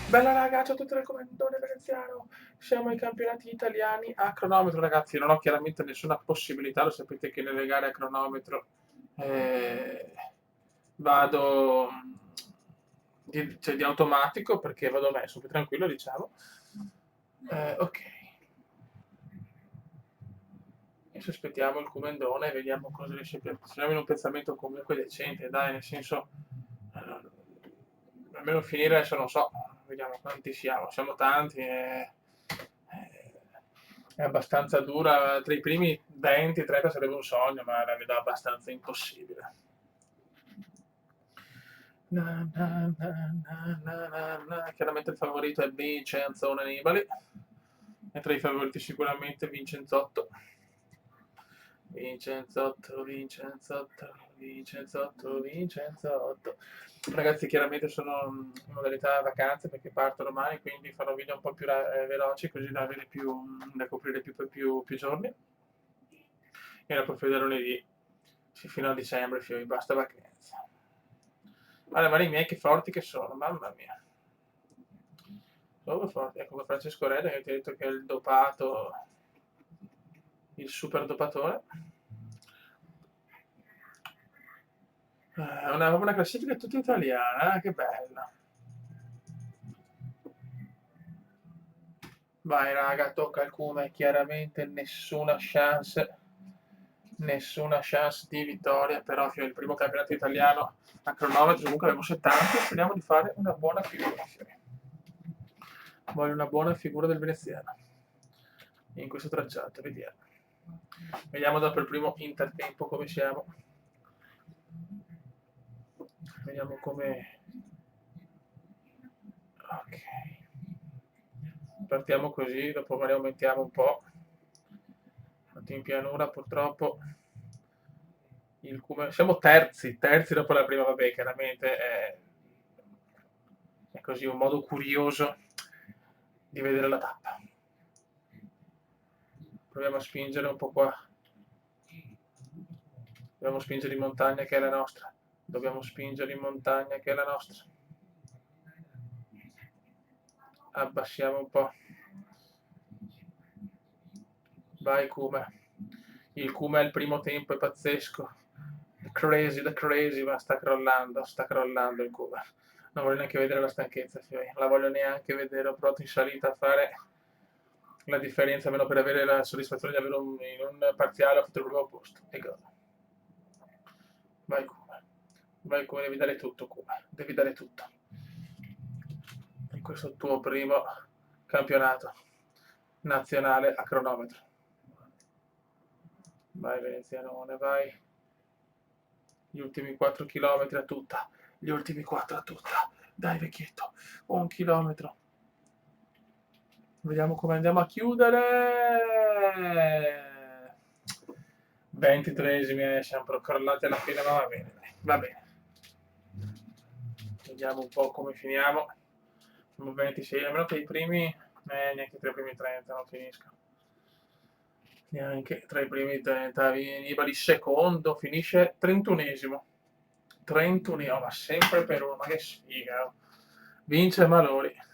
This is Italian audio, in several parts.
Bella raga, ciao a tutti dal commendatore veneziano. Siamo ai campionati italiani a cronometro, ragazzi. Non ho chiaramente nessuna possibilità, lo sapete che nelle gare a cronometro eh, vado cioè, di automatico perché vado messo più tranquillo, diciamo. Ok. Adesso aspettiamo il comendone e vediamo cosa riesce a piazzare. Siamo in un piazzamento comunque decente, dai, nel senso, almeno finire adesso non so, vediamo quanti siamo. Siamo tanti e è abbastanza dura. Tra i primi 20-30 sarebbe un sogno, ma la vedo abbastanza impossibile. Chiaramente il favorito è Vincenzo Nibali, e tra i favoriti sicuramente Vincenzotto. Vincenzotto, Vincenzotto, Vincenzotto, Vincenzotto. Ragazzi, chiaramente sono in modalità vacanze perché parto domani, quindi farò video un po' più veloci così da avere da coprire più giorni. E dopo vedere lunedì, sì, fino a dicembre, basta vacanze. Ma i miei che forti che sono, mamma mia. Sono forti. Ecco, come Francesco Reda che ti ha detto che è il dopato, il super dopatore. Una classifica tutta italiana, che bella. Vai raga, tocca al Cume, chiaramente nessuna chance di vittoria, però fino al primo campionato italiano a cronometro comunque abbiamo 70, speriamo di fare una buona figura. Voglio una buona figura del veneziano in questo tracciato, vediamo. Vediamo dopo il primo intertempo come siamo. Vediamo come... Ok. Partiamo così, dopo magari aumentiamo un po'. In pianura purtroppo siamo terzi dopo la prima, vabbè, chiaramente è così un modo curioso di vedere la tappa. Proviamo a spingere un po' qua. Dobbiamo spingere in montagna che è la nostra. Dobbiamo spingere in montagna che è la nostra. Abbassiamo un po'. Vai Kuma. Il Kuma al primo tempo è pazzesco. The crazy, ma sta crollando il Kuma. Non voglio neanche vedere la stanchezza, non la voglio neanche vedere. Ho provato in salita a fare la differenza, almeno per avere la soddisfazione di avere in un parziale ho fatto il primo posto. E go. Vai Kuma. Vai Kuma, devi dare tutto Kuma. Devi dare tutto. In questo tuo primo campionato nazionale a cronometro. Vai Venezianone, vai. Gli ultimi 4 chilometri a tutta. Gli ultimi 4 a tutta. Dai vecchietto, 1 chilometro. Vediamo come andiamo a chiudere. 23esimi, siamo crollati alla fine, ma va bene, va bene. Vediamo un po' come finiamo. Siamo 26, almeno che i primi, neanche tra i primi 30 non finisco. Neanche tra i primi 30. Nibali secondo, finisce 31esimo. 31, ma sempre per uno, ma che sfiga. Oh. Vince Malori.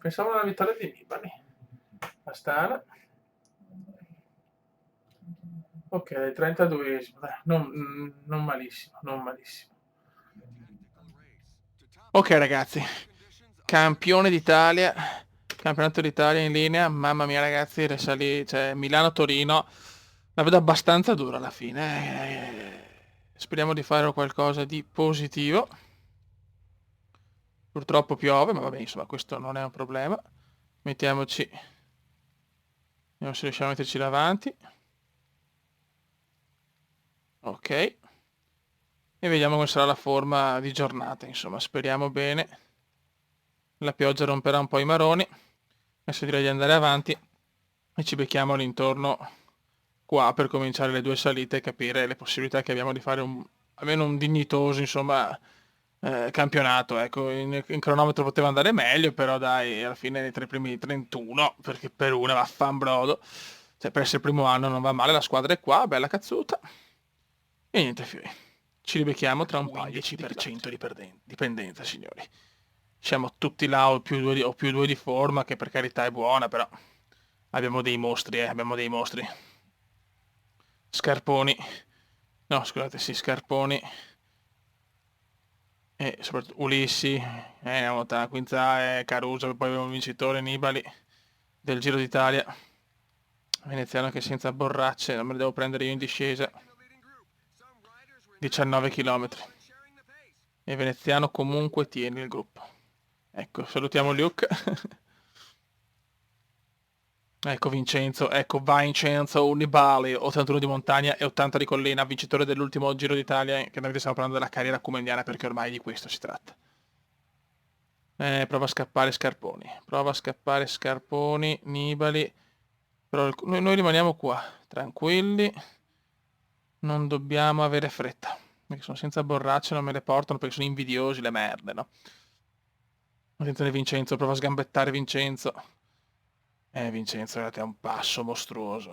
Pensavo alla vittoria di Nibali. Astana. Ok, 32esimo. Non malissimo, non malissimo. Ok ragazzi, campione d'Italia, campionato d'Italia in linea, mamma mia ragazzi, cioè Milano-Torino, la vedo abbastanza dura alla fine. Speriamo di fare qualcosa di positivo. Purtroppo piove, ma vabbè, insomma, questo non è un problema. Mettiamoci, vediamo se riusciamo a metterci davanti. Ok. E vediamo come sarà la forma di giornata, insomma, speriamo bene. La pioggia romperà un po' i maroni. Adesso direi di andare avanti e ci becchiamo all'intorno qua per cominciare le 2 salite e capire le possibilità che abbiamo di fare almeno un dignitoso, insomma, campionato. Ecco, in cronometro poteva andare meglio, però dai, alla fine tra i primi 31, perché per una vaffanbrodo, cioè per essere il primo anno non va male, la squadra è qua, bella cazzuta. E niente, ci ribecchiamo tra un paio di 10% di dipendenza, signori. siamo tutti là o più due di forma, che per carità è buona, però abbiamo dei mostri, abbiamo dei mostri. Scarponi, no scusate, sì, Scarponi e soprattutto Ulissi, Quinzà, Caruso, poi abbiamo il vincitore Nibali del Giro d'Italia, veneziano che senza borracce, non me le devo prendere io in discesa, 19 km. E veneziano comunque tiene il gruppo. Ecco, salutiamo Luke. Ecco Vincenzo, ecco Vincenzo Nibali, 81 di montagna e 80 di collina, vincitore dell'ultimo Giro d'Italia, che noi stiamo parlando della carriera comediana perché ormai di questo si tratta. Prova a scappare Scarponi, prova a scappare Scarponi, Nibali, però noi rimaniamo qua, tranquilli, non dobbiamo avere fretta, perché sono senza borracce, non me le portano perché sono invidiosi le merde, no? Attenzione Vincenzo, prova a sgambettare Vincenzo. Vincenzo in realtà è un passo mostruoso.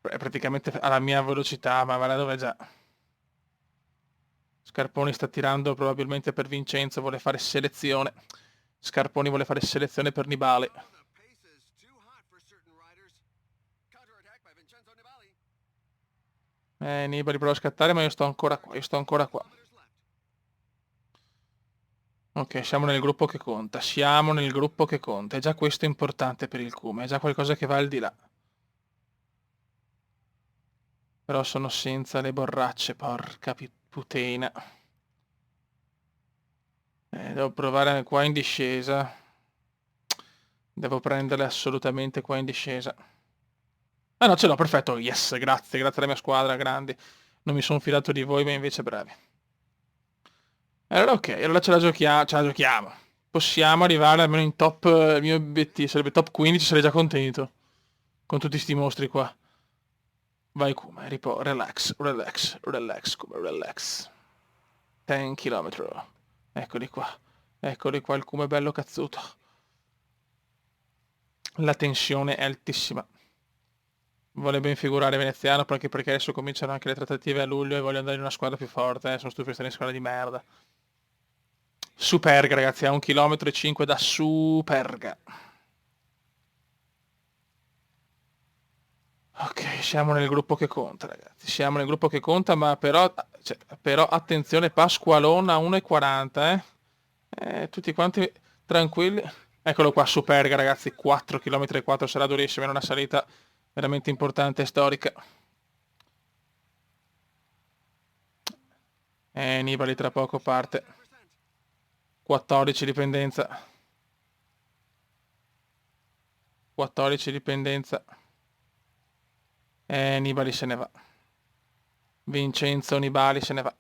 È praticamente alla mia velocità, ma guarda dove è già. Scarponi sta tirando probabilmente per Vincenzo, vuole fare selezione. Scarponi vuole fare selezione per Nibali. Nibali prova a scattare, ma io sto ancora qua, io sto ancora qua. Ok, siamo nel gruppo che conta, siamo nel gruppo che conta. È già questo importante per il Cume, è già qualcosa che va al di là. Però sono senza le borracce, porca puttana. Devo provare qua in discesa. Devo prenderle assolutamente qua in discesa. Ah no, ce l'ho, perfetto. Yes, grazie, grazie alla mia squadra, grandi. Non mi sono fidato di voi, ma invece bravi. Allora ok, allora ce la giochiamo. Possiamo arrivare almeno in top, il mio obiettivo sarebbe top 15, sarei già contento. Con tutti sti mostri qua. Vai Kuma, relax, relax, relax, Kuma, relax. 10 km. Eccoli qua. Eccoli qua, il Kuma è bello cazzuto. La tensione è altissima. Vuole ben figurare veneziano, anche perché adesso cominciano anche le trattative a luglio e voglio andare in una squadra più forte, sono stufo di stare in squadra di merda. Superga ragazzi, a 1,5 km da Superga. Ok, siamo nel gruppo che conta ragazzi, siamo nel gruppo che conta, ma però attenzione Pasqualona a 1,40 tutti quanti tranquilli. Eccolo qua, Superga ragazzi, 4,4 km sarà durissima, è una salita veramente importante e storica. Nibali tra poco parte. 14 dipendenza. 14 dipendenza. Nibali se ne va. Vincenzo Nibali se ne va.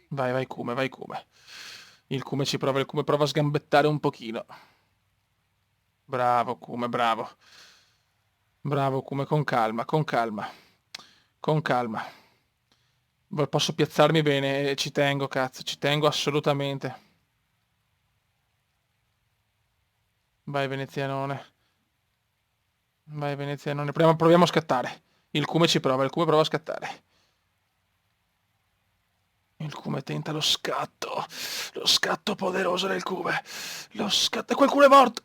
Vai, vai Kume, vai Kume. Il Kume ci prova, il Kume prova a sgambettare un pochino. Bravo Kume, bravo. Bravo Kume, con calma, con calma. Con calma. Posso piazzarmi bene, ci tengo, cazzo, ci tengo assolutamente. Vai venezianone. Vai venezianone. Proviamo a scattare. Il Kume ci prova, il Kume prova a scattare. Il Kume tenta lo scatto poderoso del Kume, lo scatto, qualcuno è morto,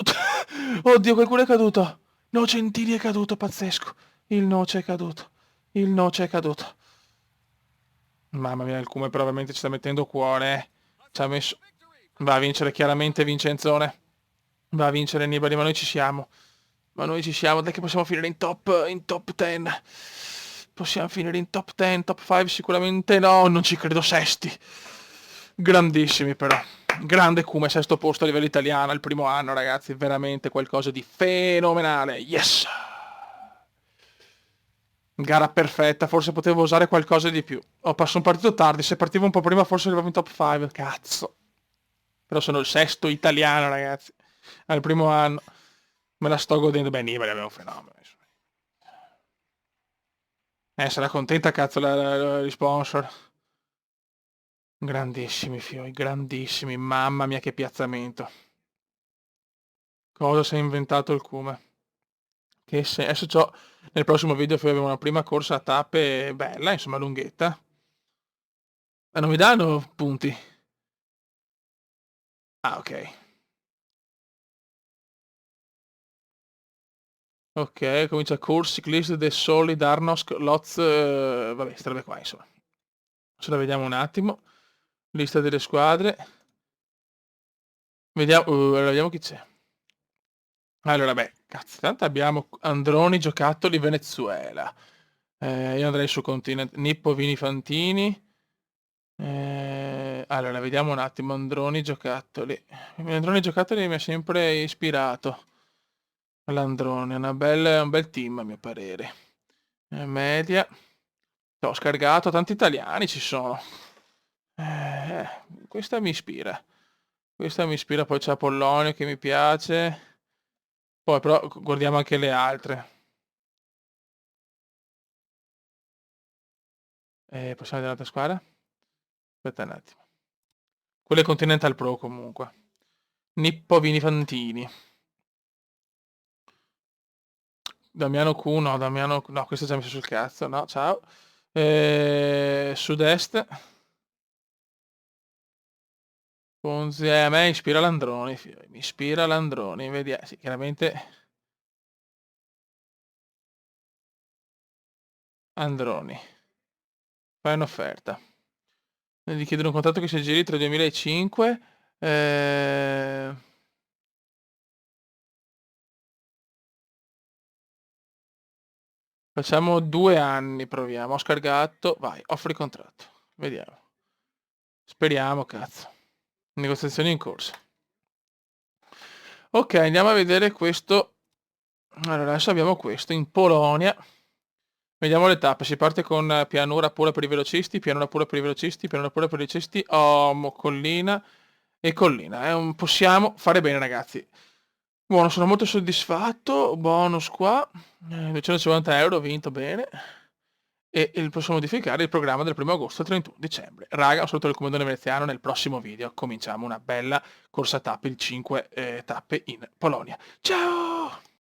oddio qualcuno è caduto, Nocentini è caduto, pazzesco, il Noce è caduto, il Noce è caduto, mamma mia il Kume probabilmente ci sta mettendo cuore, ci ha messo, va a vincere chiaramente Vincenzone, va a vincere Nibali, ma noi ci siamo, dai che possiamo finire in top 10. Possiamo finire in top 10, top 5 sicuramente no, non ci credo sesti. Grandissimi però. Grande come sesto posto a livello italiano il primo anno, ragazzi, veramente qualcosa di fenomenale. Yes! Gara perfetta, forse potevo usare qualcosa di più. Sono partito tardi, se partivo un po' prima forse arrivavo in top 5, cazzo. Però sono il sesto italiano, ragazzi, al primo anno. Me la sto godendo. Beh, Nibali abbiamo un fenomeno. Sarà contenta cazzo gli sponsor. Grandissimi fioi, grandissimi. Mamma mia che piazzamento. Cosa si è inventato il Kume? Adesso nel prossimo video abbiamo una prima corsa a tappe bella, insomma lunghetta. Ma non mi danno punti. Ah, ok. Ok, comincia Course Cycliste de Solid Arnosk Lotz, vabbè, queste robe qua, insomma. Ce la vediamo un attimo. Lista delle squadre. Vediamo, allora, vediamo chi c'è. Allora, beh, cazzo, tanto abbiamo Androni, Giocattoli, Venezuela. Io andrei su Continent. Nippo, Vini, Fantini. Allora, vediamo un attimo. Androni, Giocattoli. Androni, Giocattoli mi ha sempre ispirato. L'Androni, è un bel team a mio parere. Media. Ho scaricato, tanti italiani ci sono. Eh, questa mi ispira. Questa mi ispira, poi c'è Apollonio che mi piace. Poi però guardiamo anche le altre. Possiamo vedere l'altra squadra? Aspetta un attimo. Quella è Continental Pro comunque. Nippo Vini Fantini. Damiano Q, no, Damiano... No, questo è già messo sul cazzo, no, ciao. Sud-Est. Ponzi, a me ispira Landroni, mi ispira Landroni, vediamo, sì, chiaramente Androni. Fai un'offerta. Gli chiedono un contratto che si giri tra il 2005. Facciamo 2 anni, proviamo. Oscar Gatto, vai, offri contratto. Vediamo. Speriamo, cazzo. Negoziazioni in corso. Ok, andiamo a vedere questo. Allora, adesso abbiamo questo in Polonia. Vediamo le tappe. Si parte con pianura pura per i velocisti, pianura pura per i velocisti, pianura pura per i velocisti, collina e collina. Possiamo fare bene, ragazzi. Buono, sono molto soddisfatto. Bonus qua. 250 euro, vinto bene. E possiamo modificare il programma del 1° agosto al 31 dicembre. Raga, un saluto del comandante veneziano. Nel prossimo video cominciamo una bella corsa tappe di 5 tappe in Polonia. Ciao!